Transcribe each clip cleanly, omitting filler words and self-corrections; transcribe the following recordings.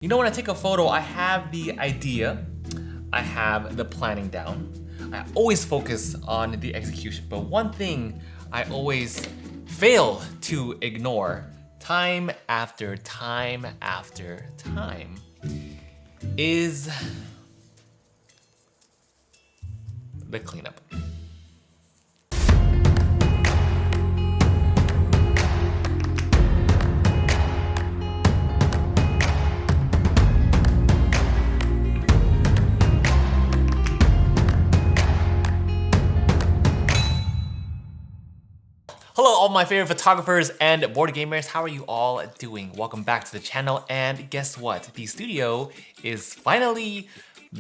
You know, when I take a photo, I have the idea, I have the planning down. I always focus on the execution, but one thing I always fail to ignore time after time after time is the cleanup. Hello all my favorite photographers and board gamers, how are you all doing? Welcome back to the channel, and guess what? The studio is finally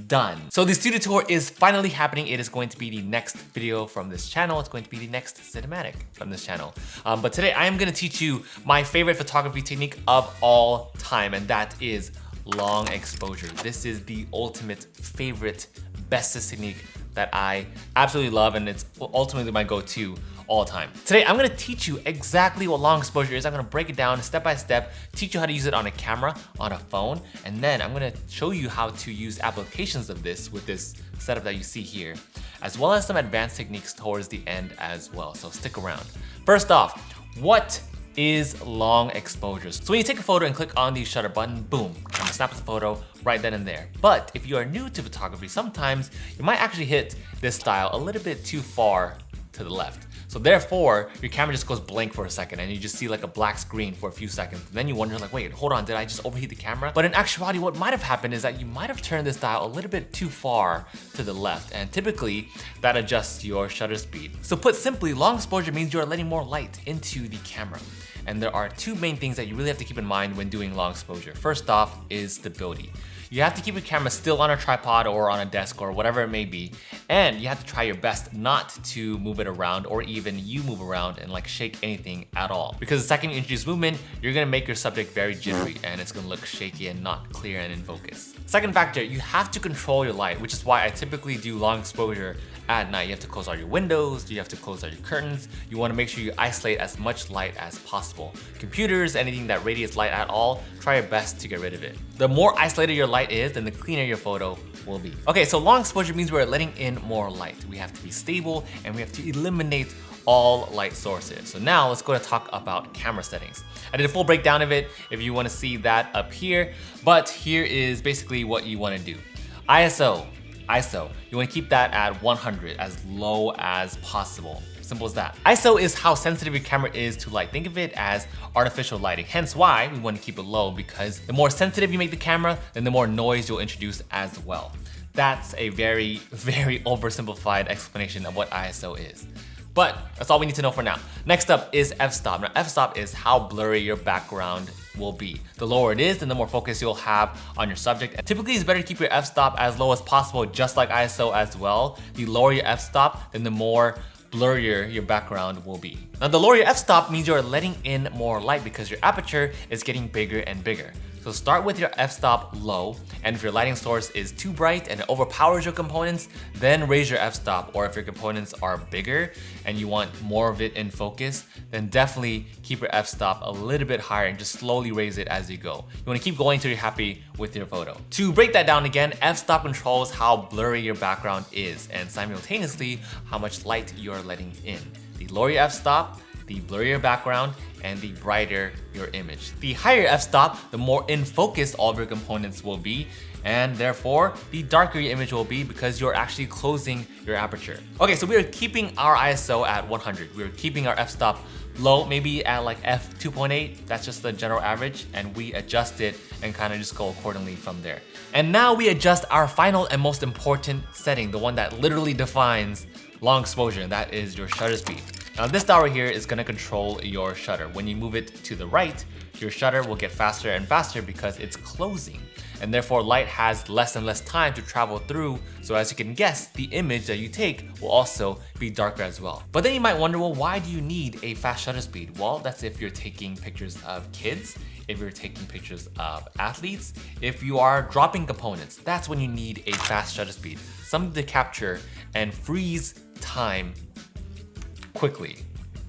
done. So the studio tour is finally happening. It is going to be the next video from this channel. It's going to be the next cinematic from this channel. But today I am going to teach you my favorite photography technique of all time, and that is long exposure. This is the ultimate favorite, bestest technique that I absolutely love, and it's ultimately my go-to all time. Today, I'm gonna teach you exactly what long exposure is. I'm gonna break it down step by step, teach you how to use it on a camera, on a phone, and then I'm gonna show you how to use applications of this with this setup that you see here, as well as some advanced techniques towards the end as well, so stick around. First off, what is long exposure? So when you take a photo and click on the shutter button, boom, and it snaps the photo right then and there. But if you are new to photography, sometimes you might actually hit this style a little bit too far to the left. So therefore, your camera just goes blank for a second and you just see like a black screen for a few seconds. And then you wonder like, wait, hold on, did I just overheat the camera? But in actuality, what might have happened is that you might have turned this dial a little bit too far to the left. And typically, that adjusts your shutter speed. So put simply, long exposure means you are letting more light into the camera. And there are two main things that you really have to keep in mind when doing long exposure. First off is stability. You have to keep your camera still on a tripod or on a desk or whatever it may be, and you have to try your best not to move it around or even you move around and like shake anything at all. Because the second you introduce movement, you're gonna make your subject very jittery and it's gonna look shaky and not clear and in focus. Second factor, you have to control your light, which is why I typically do long exposure at night. You have to close all your windows, you have to close all your curtains. You wanna make sure you isolate as much light as possible. Computers, anything that radiates light at all, try your best to get rid of it. The more isolated your light is, then the cleaner your photo will be. Okay, so long exposure means we're letting in more light. We have to be stable and we have to eliminate all light sources. So now let's go to talk about camera settings. I did a full breakdown of it if you wanna see that up here, but here is basically what you wanna do. ISO, you wanna keep that at 100, as low as possible. Simple as that. ISO is how sensitive your camera is to light. Think of it as artificial lighting. Hence why we want to keep it low, because the more sensitive you make the camera, then the more noise you'll introduce as well. That's a very, very oversimplified explanation of what ISO is. But that's all we need to know for now. Next up is f-stop. Now f-stop is how blurry your background will be. The lower it is, then the more focus you'll have on your subject. And typically it's better to keep your f-stop as low as possible, just like ISO as well. The lower your f-stop, then the more blurrier your background will be. Now the lower your f-stop means you're letting in more light because your aperture is getting bigger and bigger. So start with your f-stop low, and if your lighting source is too bright and it overpowers your components, then raise your f-stop. Or if your components are bigger and you want more of it in focus, then definitely keep your f-stop a little bit higher and just slowly raise it as you go. You wanna keep going till you're happy with your photo. To break that down again, f-stop controls how blurry your background is and simultaneously how much light you're letting in. The lower your f-stop, the blurrier your background, and the brighter your image. The higher f-stop, the more in focus all of your components will be, and therefore the darker your image will be because you're actually closing your aperture. Okay, so we are keeping our ISO at 100. We're keeping our f-stop low, maybe at like f2.8. That's just the general average, and we adjust it and kind of just go accordingly from there. And now we adjust our final and most important setting, the one that literally defines long exposure, and that is your shutter speed. Now this dial right here is gonna control your shutter. When you move it to the right, your shutter will get faster and faster because it's closing. And therefore light has less and less time to travel through. So as you can guess, the image that you take will also be darker as well. But then you might wonder, well, why do you need a fast shutter speed? Well, that's if you're taking pictures of kids, if you're taking pictures of athletes, if you are dropping components, that's when you need a fast shutter speed. Something to capture and freeze time quickly.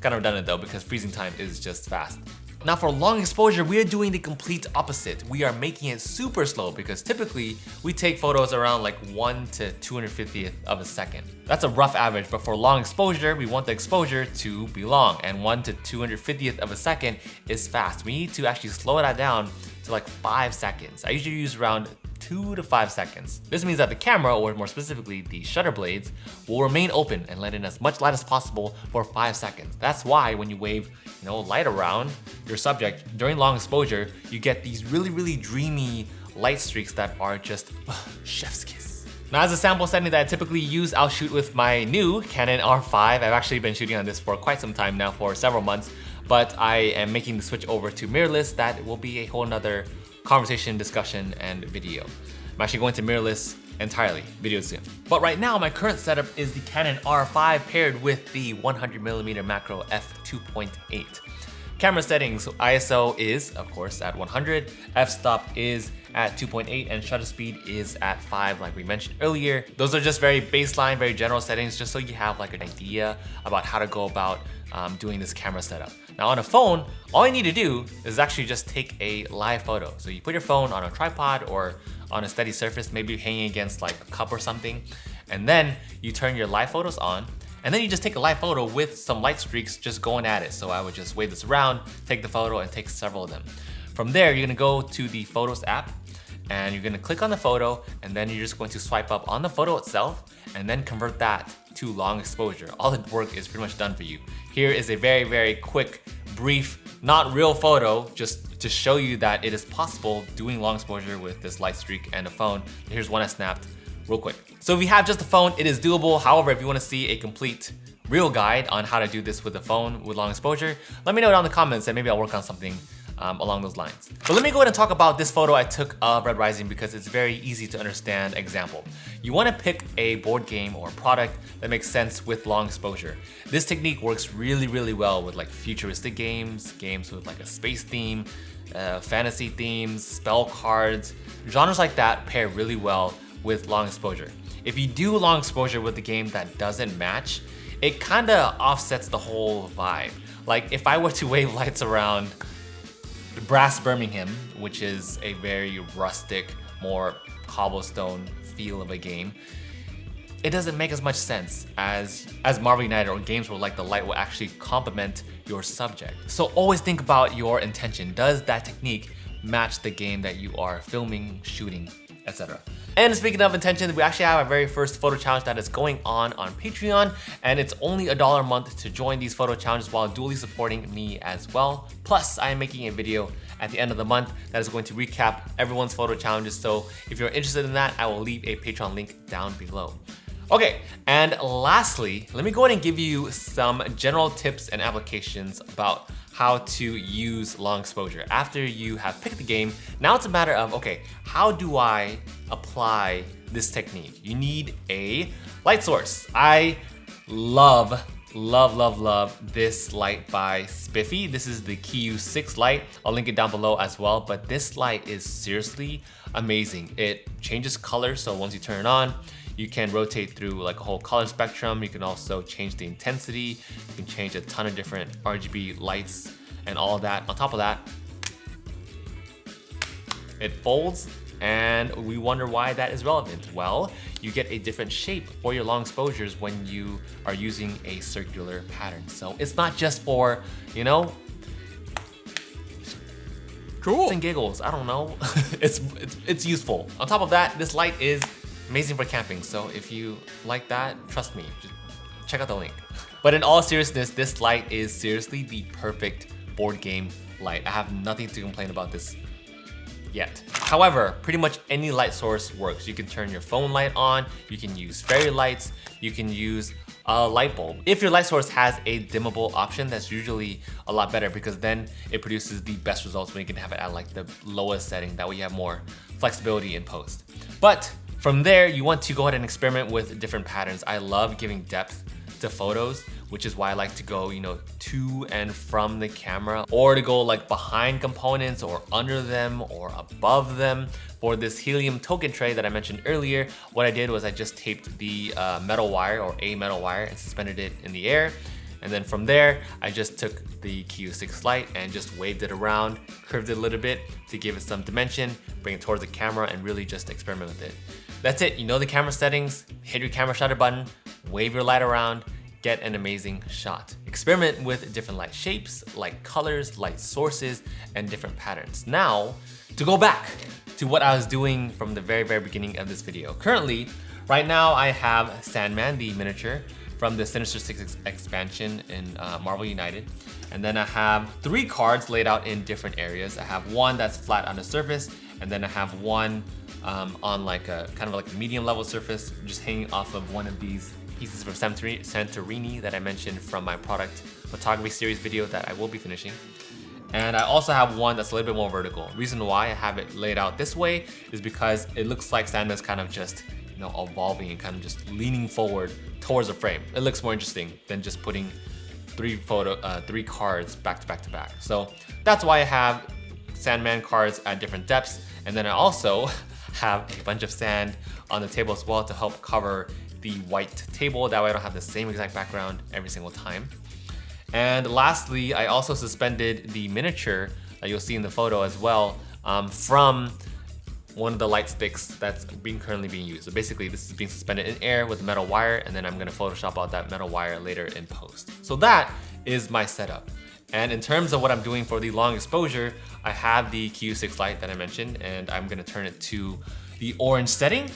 Kind of redundant though, because freezing time is just fast. Now for long exposure, we are doing the complete opposite. We are making it super slow because typically we take photos around like 1 to 250th of a second. That's a rough average, but for long exposure, we want the exposure to be long, and 1 to 250th of a second is fast. We need to actually slow that down to like 5 seconds. I usually use around 2 to 5 seconds. This means that the camera, or more specifically the shutter blades, will remain open and let in as much light as possible for 5 seconds. That's why when you wave light around your subject during long exposure, you get these really dreamy light streaks that are just chef's kiss. Now as a sample setting that I typically use, I'll shoot with my new Canon R5. I've actually been shooting on this for quite some time now, for several months, but I am making the switch over to mirrorless. That will be a whole nother conversation, discussion, and video. I'm actually going to mirrorless entirely, video soon. But right now, my current setup is the Canon R5 paired with the 100mm macro f2.8. Camera settings, so ISO is, of course, at 100, f-stop is at 2.8, and shutter speed is at 5, like we mentioned earlier. Those are just very baseline, very general settings, just so you have like an idea about how to go about doing this camera setup. Now on a phone, all you need to do is actually just take a live photo. So you put your phone on a tripod or on a steady surface, maybe hanging against like a cup or something, and then you turn your live photos on, and then you just take a live photo with some light streaks just going at it. So I would just wave this around, take the photo, and take several of them. From there, you're gonna go to the Photos app, and you're gonna click on the photo, and then you're just going to swipe up on the photo itself, and then convert that to long exposure. All the work is pretty much done for you. Here is a very quick, brief, not real photo, just to show you that it is possible doing long exposure with this light streak and a phone. Here's one I snapped real quick. So if you have just a phone, it is doable. However, if you wanna see a complete real guide on how to do this with a phone with long exposure, let me know down in the comments and maybe I'll work on something along those lines. But let me go ahead and talk about this photo I took of Red Rising because it's a very easy to understand example. You want to pick a board game or product that makes sense with long exposure. This technique works really well with like futuristic games, games with like a space theme, fantasy themes, spell cards. Genres like that pair really well with long exposure. If you do long exposure with a game that doesn't match, it kind of offsets the whole vibe. Like if I were to wave lights around Brass Birmingham, which is a very rustic, more cobblestone feel of a game, it doesn't make as much sense as Marvel United or games where like the light will actually complement your subject. So always think about your intention. Does that technique match the game that you are filming, shooting, etc.? And speaking of intention, we actually have our very first photo challenge that is going on Patreon, and it's only $1 a month to join these photo challenges while duly supporting me as well. Plus, I am making a video at the end of the month that is going to recap everyone's photo challenges, so if you're interested in that, I will leave a Patreon link down below. Okay, and lastly, let me go ahead and give you some general tips and applications about how to use long exposure. After you have picked the game, now it's a matter of, okay, how do I apply this technique? You need a light source. I love this light by Spiffy. This is the KU6 light. I'll link it down below as well, but this light is seriously amazing. It changes color, so once you turn it on, you can rotate through like a whole color spectrum. You can also change the intensity. You can change a ton of different RGB lights and all of that. On top of that, it folds, and we wonder why that is relevant. Well, you get a different shape for your long exposures when you are using a circular pattern. So it's not just for, cool and giggles. I don't know. it's useful. On top of that, this light is amazing for camping. So if you like that, trust me, just check out the link. But in all seriousness, this light is seriously the perfect board game light. I have nothing to complain about this yet. However, pretty much any light source works. You can turn your phone light on, you can use fairy lights, you can use a light bulb. If your light source has a dimmable option, that's usually a lot better because then it produces the best results when you can have it at like the lowest setting. That way you have more flexibility in post. But from there, you want to go ahead and experiment with different patterns. I love giving depth to photos, which is why I like to go, to and from the camera, or to go like behind components or under them or above them. For this helium token tray that I mentioned earlier, what I did was I just taped the metal wire or a metal wire and suspended it in the air. And then from there, I just took the Q6 Lite and just waved it around, curved it a little bit to give it some dimension, bring it towards the camera and really just experiment with it. That's it, you know the camera settings, hit your camera shutter button, wave your light around, get an amazing shot. Experiment with different light shapes, light colors, light sources, and different patterns. Now, to go back to what I was doing from the very beginning of this video. Currently, right now I have Sandman, the miniature, from the Sinister Six expansion in Marvel United. And then I have 3 cards laid out in different areas. I have one that's flat on the surface, and then I have one on like a kind of like a medium level surface, just hanging off of one of these pieces from Santorini that I mentioned from my product photography series video that I will be finishing. And I also have one that's a little bit more vertical. Reason why I have it laid out this way is because it looks like Sandman's kind of just, you know, evolving and kind of just leaning forward towards the frame. It looks more interesting than just putting 3 cards back to back. So that's why I have Sandman cards at different depths. And then I also have a bunch of sand on the table as well to help cover the white table. That way I don't have the same exact background every single time. And lastly, I also suspended the miniature that you'll see in the photo as well from one of the light sticks that's currently being used. So basically this is being suspended in air with a metal wire, and then I'm gonna Photoshop out that metal wire later in post. So that is my setup. And in terms of what I'm doing for the long exposure, I have the Q6 Lite that I mentioned, and I'm gonna turn it to the orange setting.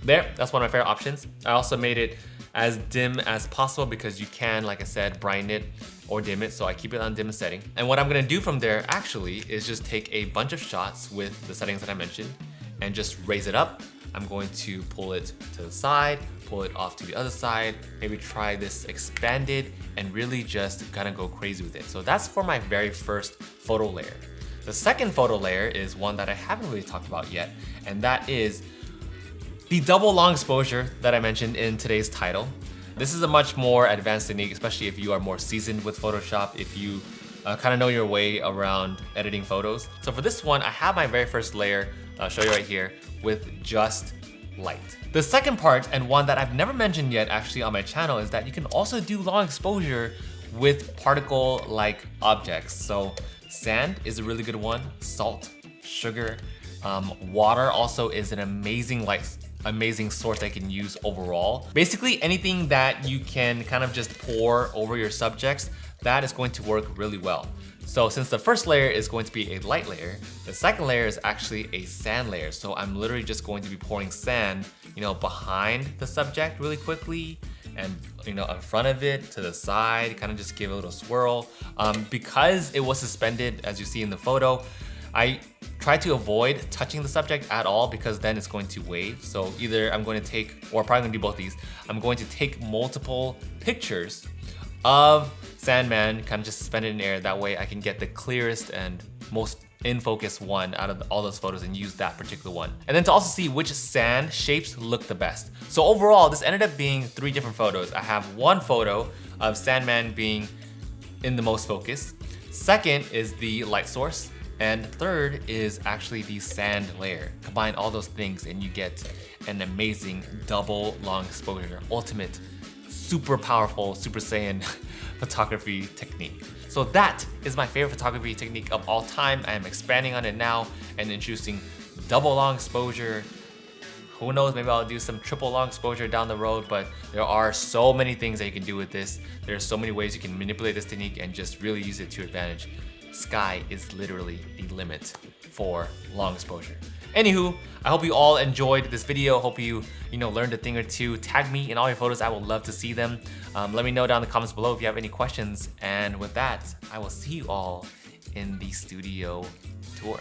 There, that's one of my favorite options. I also made it as dim as possible because you can, like I said, brighten it or dim it, so I keep it on dim setting. And what I'm gonna do from there actually is just take a bunch of shots with the settings that I mentioned and just raise it up. I'm going to pull it to the side, pull it off to the other side, maybe try this expanded and really just kind of go crazy with it. So that's for my very first photo layer. The second photo layer is one that I haven't really talked about yet, and that is the double long exposure that I mentioned in today's title. This is a much more advanced technique, especially if you are more seasoned with Photoshop, if you kind of know your way around editing photos. So for this one, I have my very first layer, I'll show you right here, with just light. The second part, and one that I've never mentioned yet actually on my channel, is that you can also do long exposure with particle-like objects. So sand is a really good one, salt, sugar, water also is an amazing source that you can use overall. Basically anything that you can kind of just pour over your subjects, that is going to work really well. So since the first layer is going to be a light layer, the second layer is actually a sand layer. So I'm literally just going to be pouring sand, you know, behind the subject really quickly, and you know, in front of it, to the side, kind of just give it a little swirl. Because it was suspended, as you see in the photo, I try to avoid touching the subject at all because then it's going to wave. So either I'm going to take, or probably gonna do both these, I'm going to take multiple pictures of Sandman kind of just suspended in air. That way I can get the clearest and most in focus one out of all those photos and use that particular one. And then to also see which sand shapes look the best. So overall, this ended up being 3 different photos. I have one photo of Sandman being in the most focus. Second is the light source. And third is actually the sand layer. Combine all those things and you get an amazing double long exposure, ultimate, super powerful Super Saiyan photography technique. So that is my favorite photography technique of all time. I am expanding on it now and introducing double long exposure. Who knows, maybe I'll do some triple long exposure down the road, but there are so many things that you can do with this. There are so many ways you can manipulate this technique and just really use it to your advantage. Sky is literally the limit for long exposure. Anywho, I hope you all enjoyed this video. Hope you learned a thing or two. Tag me in all your photos. I would love to see them. Let me know down in the comments below if you have any questions. And with that, I will see you all in the studio tour.